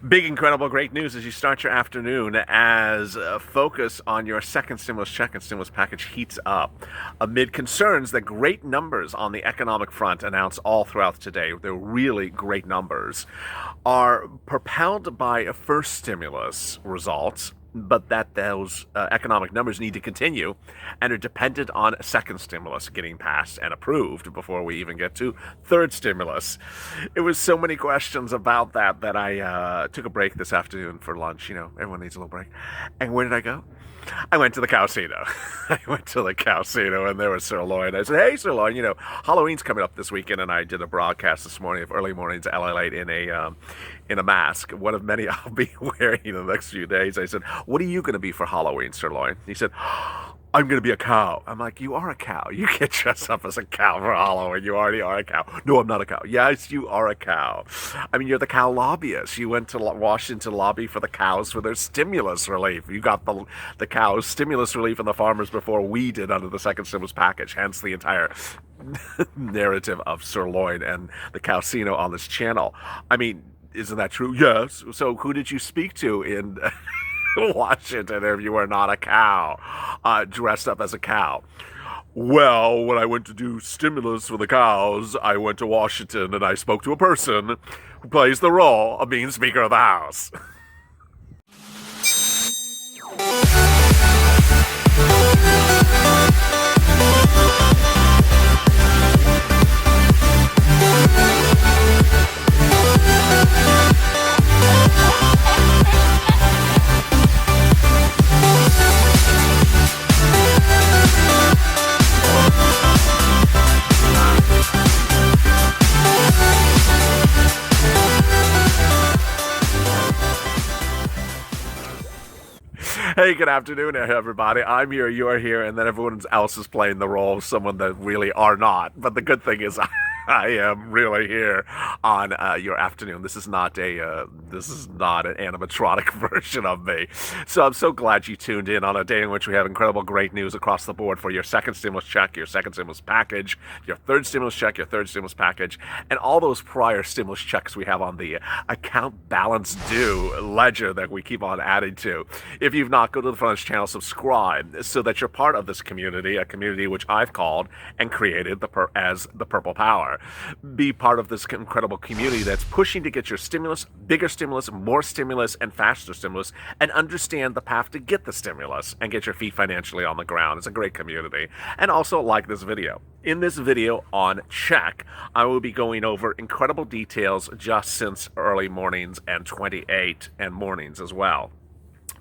Big, incredible, great news as you start your afternoon as focus on your second stimulus check and stimulus package heats up. Amid concerns that great numbers on the economic front announced all throughout today, they're really great numbers, are propelled by a first stimulus results, but that those economic numbers need to continue and are dependent on a second stimulus getting passed and approved before we even get to third stimulus. It was so many questions about that I took a break this afternoon for lunch. You know, everyone needs a little break. And where did I go? I went to the casino. I went to the casino and there was sirloin. I said, "Hey, sirloin, Halloween's coming up this weekend," and I did a broadcast this morning of early mornings at LALATE in a mask, one of many I'll be wearing in the next few days. I said, "What are you going to be for Halloween, sirloin?" He said, "I'm going to be a cow." I'm like, "You are a cow. You can't dress up as a cow for Halloween. You already are a cow." "No, I'm not a cow." "Yes, you are a cow. I mean, you're the cow lobbyist. You went to Washington to lobby for the cows for their stimulus relief. You got the cows' stimulus relief and the farmers before we did under the second stimulus package, hence the entire narrative of sirloin and the casino on this channel. I mean, isn't that true?" "Yes." "So who did you speak to in Washington if you were not a cow, dressed up as a cow?" "Well, when I went to do stimulus for the cows, I went to Washington and I spoke to a person who plays the role of being Speaker of the House." Hey, good afternoon, everybody. I'm here, you're here, and then everyone else is playing the role of someone that really are not. But the good thing is, I am really here on your afternoon. This is not an animatronic version of me. So I'm so glad you tuned in on a day in which we have incredible, great news across the board for your second stimulus check, your second stimulus package, your third stimulus check, your third stimulus package, and all those prior stimulus checks we have on the account balance due ledger that we keep on adding to. If you've not, go to the front of this channel, subscribe, so that you're part of this community, a community which I've called and created as the Purple Power. Be part of this incredible community that's pushing to get your stimulus, bigger stimulus, more stimulus, and faster stimulus, and understand the path to get the stimulus and get your feet financially on the ground. It's a great community. And also like this video. In this video on check, I will be going over incredible details just since early mornings and 28 and mornings as well.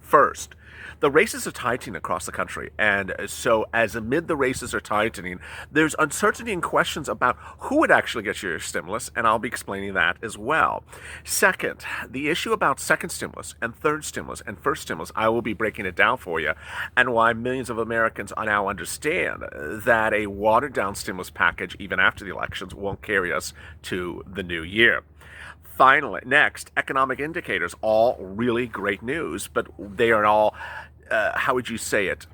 First, the races are tightening across the country, and so as amid the races are tightening, there's uncertainty and questions about who would actually get your stimulus, and I'll be explaining that as well. Second, the issue about second stimulus and third stimulus and first stimulus, I will be breaking it down for you, and why millions of Americans now understand that a watered-down stimulus package, even after the elections, won't carry us to the new year. Finally, next, economic indicators, all really great news, but they are all how would you say it,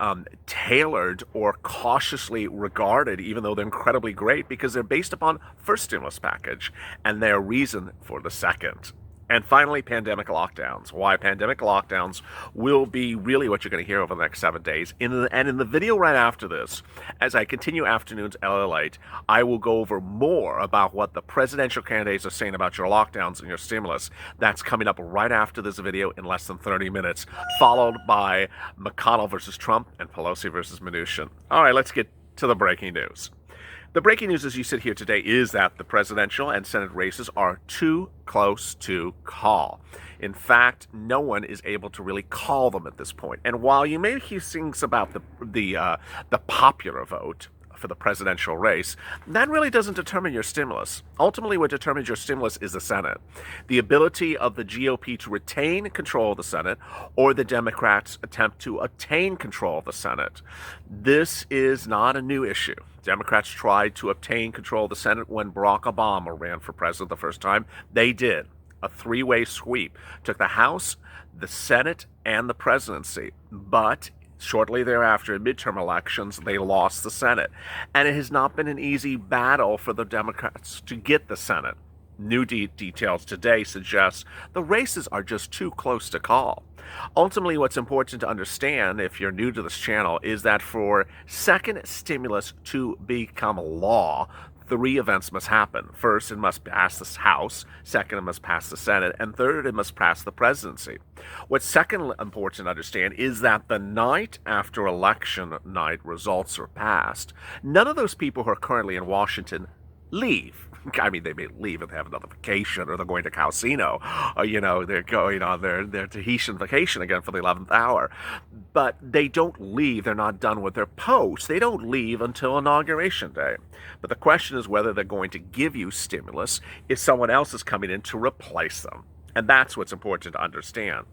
tailored or cautiously regarded, even though they're incredibly great, because they're based upon first stimulus package, and they're reason for the second. And finally, pandemic lockdowns. Why pandemic lockdowns will be really what you're going to hear over the next 7 days. And in the video right after this, as I continue afternoons LALATE, I will go over more about what the presidential candidates are saying about your lockdowns and your stimulus. That's coming up right after this video in less than 30 minutes, followed by McConnell versus Trump and Pelosi versus Mnuchin. All right, let's get to the breaking news. The breaking news as you sit here today is that the presidential and Senate races are too close to call. In fact, no one is able to really call them at this point. And while you may hear things about the popular vote for the presidential race, that really doesn't determine your stimulus. Ultimately, what determines your stimulus is the Senate. The ability of the GOP to retain control of the Senate, or the Democrats' attempt to obtain control of the Senate. This is not a new issue. Democrats tried to obtain control of the Senate when Barack Obama ran for president the first time. They did. A three-way sweep. Took the House, the Senate, and the presidency. But shortly thereafter, in midterm elections, they lost the Senate. And it has not been an easy battle for the Democrats to get the Senate. New details today suggest the races are just too close to call. Ultimately, what's important to understand if you're new to this channel is that for second stimulus to become law, three events must happen. First, it must pass the House. Second, it must pass the Senate. And third, it must pass the presidency. What's second important to understand is that the night after election night results are passed, none of those people who are currently in Washington leave. I mean, they may leave if they have another vacation, or they're going to casino, or, they're going on their Tahitian vacation again for the 11th hour. But they don't leave. They're not done with their posts. They don't leave until Inauguration Day. But the question is whether they're going to give you stimulus if someone else is coming in to replace them. And that's what's important to understand.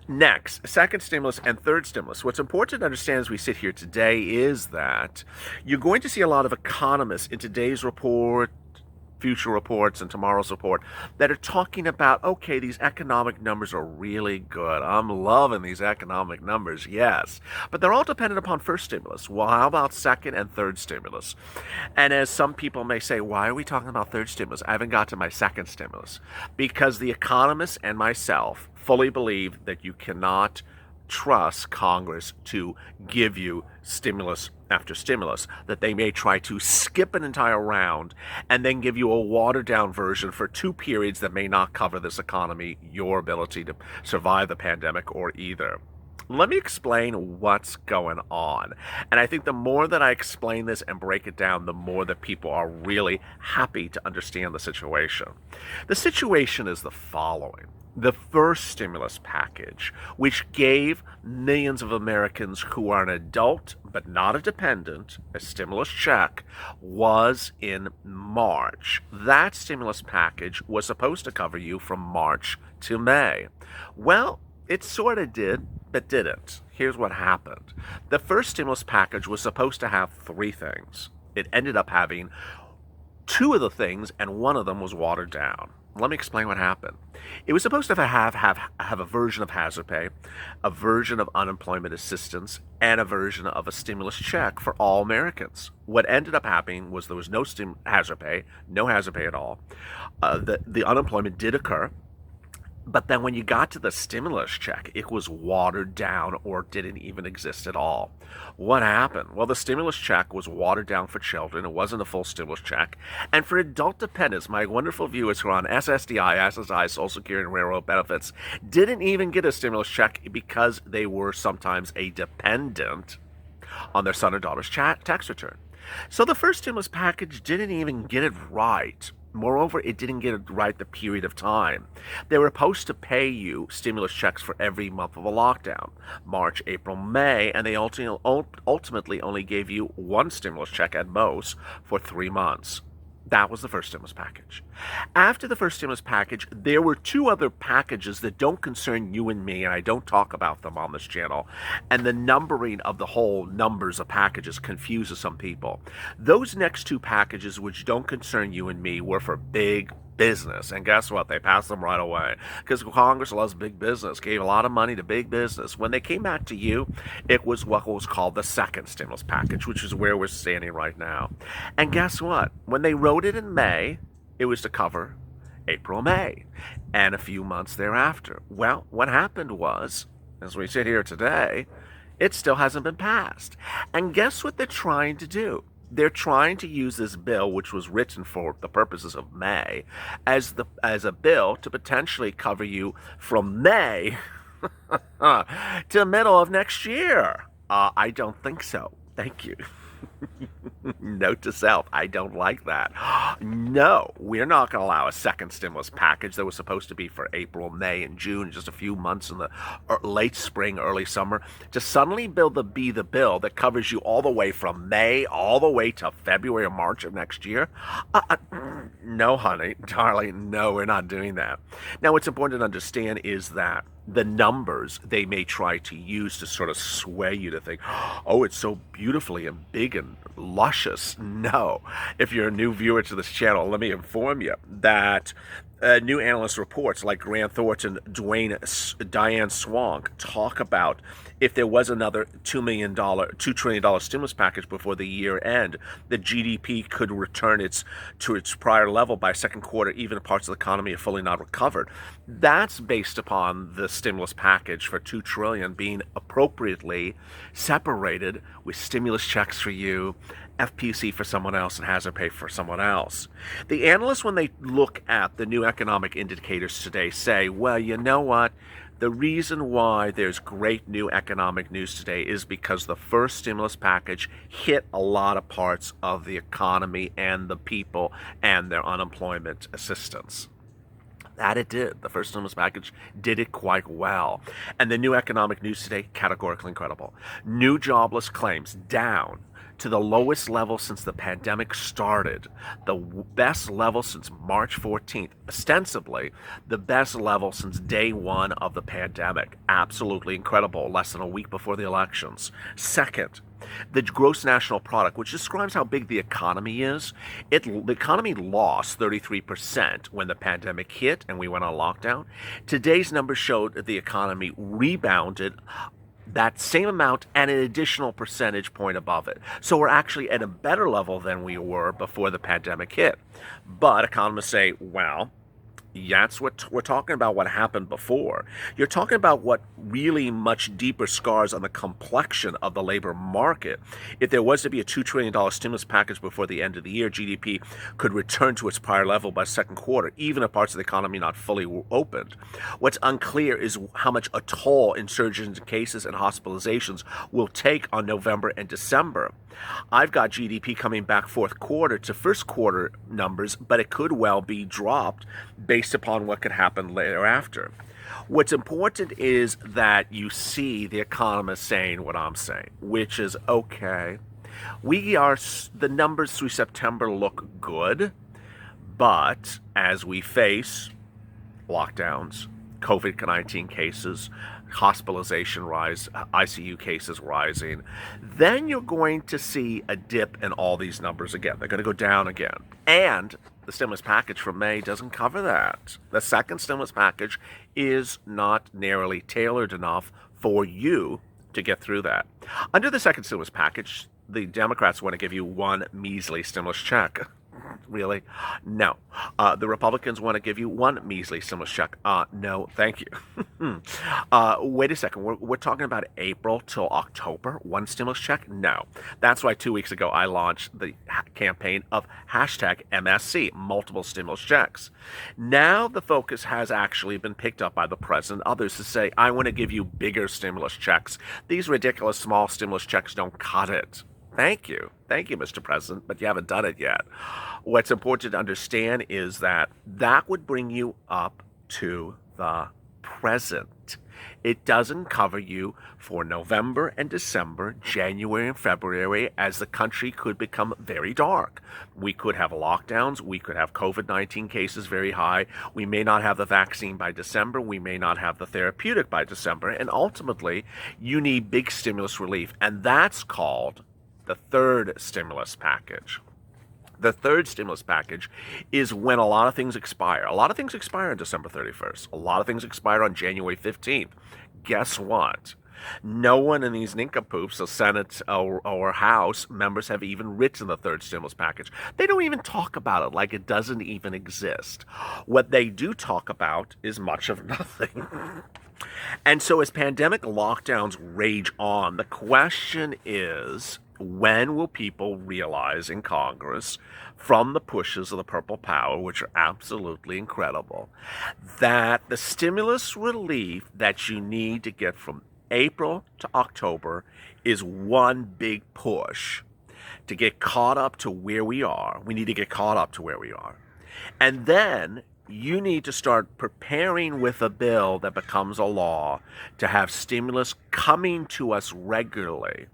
Next, second stimulus and third stimulus. What's important to understand as we sit here today is that you're going to see a lot of economists in today's report, future reports, and tomorrow's report that are talking about, okay, these economic numbers are really good. I'm loving these economic numbers, yes. But they're all dependent upon first stimulus. Well, how about second and third stimulus? And as some people may say, why are we talking about third stimulus? I haven't got to my second stimulus. Because the economists and myself fully believe that you cannot trust Congress to give you stimulus after stimulus, that they may try to skip an entire round and then give you a watered-down version for 2 periods that may not cover this economy, your ability to survive the pandemic, or either. Let me explain what's going on. And I think the more that I explain this and break it down, the more that people are really happy to understand the situation. The situation is the following. The first stimulus package, which gave millions of Americans who are an adult but not a dependent a stimulus check, was in March. That stimulus package was supposed to cover you from March to May. Well, it sort of did, but didn't. Here's what happened. The first stimulus package was supposed to have 3 things. It ended up having 2 of the things, and one of them was watered down. Let me explain what happened. It was supposed to have a version of hazard pay, a version of unemployment assistance, and a version of a stimulus check for all Americans. What ended up happening was there was no hazard pay at all. The unemployment did occur. But then when you got to the stimulus check, it was watered down or didn't even exist at all. What happened? Well, the stimulus check was watered down for children. It wasn't a full stimulus check. And for adult dependents, my wonderful viewers who are on SSDI, SSI, Social Security, and Railroad benefits, didn't even get a stimulus check because they were sometimes a dependent on their son or daughter's tax return. So the first stimulus package didn't even get it right. Moreover, it didn't get it right the period of time. They were supposed to pay you stimulus checks for every month of a lockdown, March, April, May, and they ultimately only gave you 1 stimulus check at most for 3 months. That was the first stimulus package. After the first stimulus package, there were 2 other packages that don't concern you and me, and I don't talk about them on this channel. And the numbering of the whole numbers of packages confuses some people. Those next 2 packages, which don't concern you and me, were for big business. And guess what? They passed them right away because Congress loves big business, gave a lot of money to big business. When they came back to you, it was what was called the second stimulus package, which is where we're standing right now. And guess what? When they wrote it in May, it was to cover April, May, and a few months thereafter. Well, what happened was, as we sit here today, it still hasn't been passed. And guess what they're trying to do? They're trying to use this bill, which was written for the purposes of May, as a bill to potentially cover you from May to the middle of next year. I don't think so. Thank you. Note to self, I don't like that. No, we're not going to allow a second stimulus package that was supposed to be for April, May, and June, just a few months in the late spring, early summer, to suddenly be the bill that covers you all the way from May all the way to February or March of next year. No, honey, darling, no, we're not doing that. Now, what's important to understand is that the numbers they may try to use to sort of sway you to think, oh, it's so beautifully and big and luscious. No. If you're a new viewer to this channel, let me inform you that New analyst reports like Grant Thornton, Diane Swonk talk about if there was another $2 trillion stimulus package before the year end, the GDP could return to its prior level by second quarter, even if parts of the economy are fully not recovered. That's based upon the stimulus package for $2 trillion being appropriately separated with stimulus checks for you, FPUC for someone else, and hazard pay for someone else. The analysts, when they look at the new economic indicators today, say, well, you know what? The reason why there's great new economic news today is because the first stimulus package hit a lot of parts of the economy and the people and their unemployment assistance. That it did. The first stimulus package did it quite well. And the new economic news today, categorically incredible. New jobless claims down to the lowest level since the pandemic started, the best level since March 14th, ostensibly the best level since day one of the pandemic. Absolutely incredible, less than a week before the elections. Second, the gross national product, which describes how big the economy is, the economy lost 33% when the pandemic hit and we went on lockdown. Today's numbers showed that the economy rebounded that same amount and an additional percentage point above it. So we're actually at a better level than we were before the pandemic hit. But economists say, well, that's what we're talking about, what happened before. You're talking about what really much deeper scars on the complexion of the labor market. If there was to be a $2 trillion stimulus package before the end of the year, GDP could return to its prior level by second quarter, even if parts of the economy not fully opened. What's unclear is how much a toll insurgents, cases, and hospitalizations will take on November and December. I've got GDP coming back fourth quarter to first quarter numbers, but it could well be dropped based upon what could happen later after. What's important is that you see the economists saying what I'm saying, which is, okay, the numbers through September look good, but as we face lockdowns, COVID-19 cases, hospitalization rise, ICU cases rising, then you're going to see a dip in all these numbers again. They're going to go down again. And the stimulus package from May doesn't cover that. The second stimulus package is not narrowly tailored enough for you to get through that. Under the second stimulus package, the Democrats want to give you one measly stimulus check. Really? No. The Republicans want to give you one measly stimulus check. No, thank you. Wait a second. We're talking about April till October, one stimulus check? No. That's why 2 weeks ago I launched the campaign of hashtag MSC, multiple stimulus checks. Now the focus has actually been picked up by the president, others to say, I want to give you bigger stimulus checks. These ridiculous small stimulus checks don't cut it. Thank you, Mr. President, but you haven't done it yet. What's important to understand is that would bring you up to the present. It doesn't cover you for November and December, January and February, as the country could become very dark. We could have lockdowns. We could have COVID-19 cases very high. We may not have the vaccine by December. We may not have the therapeutic by December. And ultimately, you need big stimulus relief. And that's called the third stimulus package. The third stimulus package is when a lot of things expire. A lot of things expire on December 31st. A lot of things expire on January 15th. Guess what? No one in these nincompoops, the Senate or House members, have even written the third stimulus package. They don't even talk about it like it doesn't even exist. What they do talk about is much of nothing. And so as pandemic lockdowns rage on, the question is, when will people realize in Congress, from the pushes of the purple power, which are absolutely incredible, that the stimulus relief that you need to get from April to October is one big push to get caught up to where we are. We need to get caught up to where we are. And then you need to start preparing with a bill that becomes a law to have stimulus coming to us regularly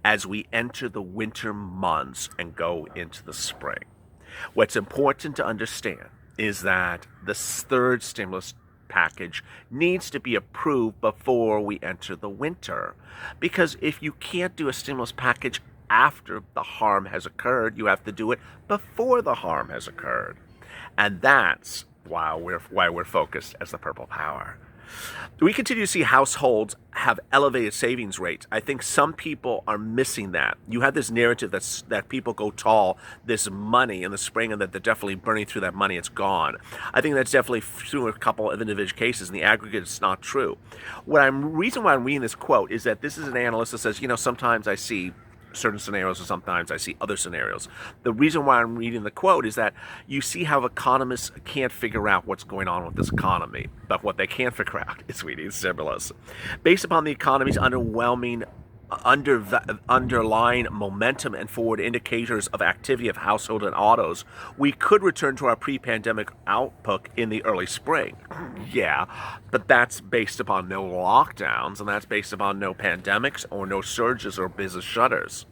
as we enter the winter months and go into the spring. What's important to understand is that the third stimulus package needs to be approved before we enter the winter. Because if you can't do a stimulus package after the harm has occurred, you have to do it before the harm has occurred. And that's why we're focused as the purple power. We continue to see households have elevated savings rates. I think some people are missing that. You have this narrative that people go tall this money in the spring and that they're definitely burning through that money. It's gone. I think that's definitely through a couple of individual cases. In the aggregate, it's not true. Reason why I'm reading this quote is that this is an analyst that says, sometimes I see certain scenarios and sometimes I see other scenarios. The reason why I'm reading the quote is that you see how economists can't figure out what's going on with this economy, but what they can figure out is we need stimulus. Based upon the economy's underwhelming underlying momentum and forward indicators of activity of household and autos, we could return to our pre-pandemic outlook in the early spring. Yeah, but that's based upon no lockdowns, and that's based upon no pandemics or no surges or business shutters.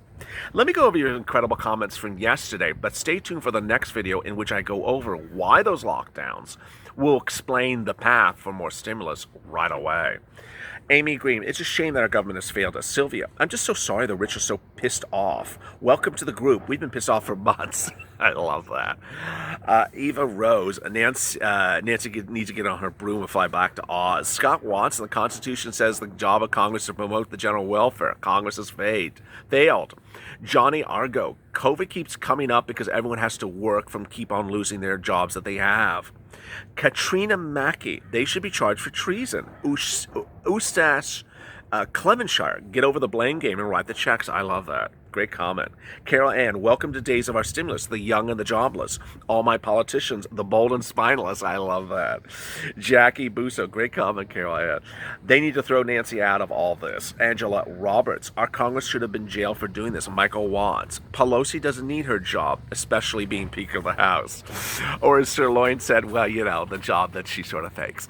Let me go over your incredible comments from yesterday, but stay tuned for the next video in which I go over why those lockdowns. We'll explain the path for more stimulus right away. Amy Green, it's a shame that our government has failed us. Sylvia, I'm just so sorry the rich are so pissed off. Welcome to the group. We've been pissed off for months. I love that. Eva Rose, Nancy needs to get on her broom and fly back to Oz. Scott Watson, the Constitution says the job of Congress is to promote the general welfare. Congress has failed. Johnny Argo, COVID keeps coming up because everyone has to work from keep on losing their jobs that they have. Katrina Mackey, they should be charged for treason. Eustace Clemenshire, get over the blame game and write the checks. I love that. Great comment. Carol Ann, welcome to Days of Our Stimulus, the young and the jobless. All my politicians, the bold and spineless. I love that. Jackie Busso, great comment, Carol Ann. They need to throw Nancy out of all this. Angela Roberts, our Congress should have been jailed for doing this. Michael Watts, Pelosi doesn't need her job, especially being Speaker of the House. Or as Sirloin said, well, the job that she sort of takes.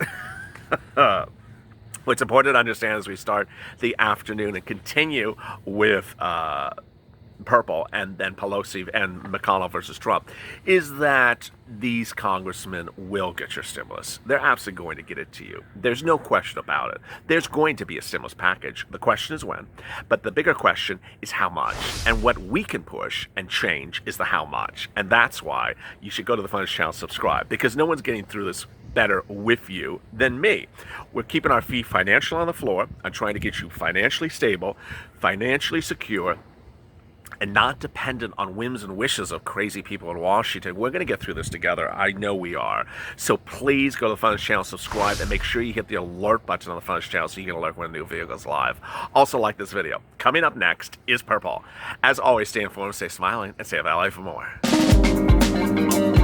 What's important to understand as we start the afternoon and continue with purple and then Pelosi and McConnell versus Trump is that these congressmen will get your stimulus. They're absolutely going to get it to you. There's no question about it. There's going to be a stimulus package. The question is when. But the bigger question is how much. And what we can push and change is the how much. And that's why you should go to the Financial Channel, subscribe, because no one's getting through this better with you than me. We're keeping our feet financially on the floor. I'm trying to get you financially stable, financially secure, and not dependent on whims and wishes of crazy people in Washington. We're going to get through this together. I know we are. So please go to the Financial Channel, subscribe, and make sure you hit the alert button on the Financial Channel so you can alert when a new video goes live. Also, like this video. Coming up next is Purple. As always, stay informed, stay smiling, and stay alive for more.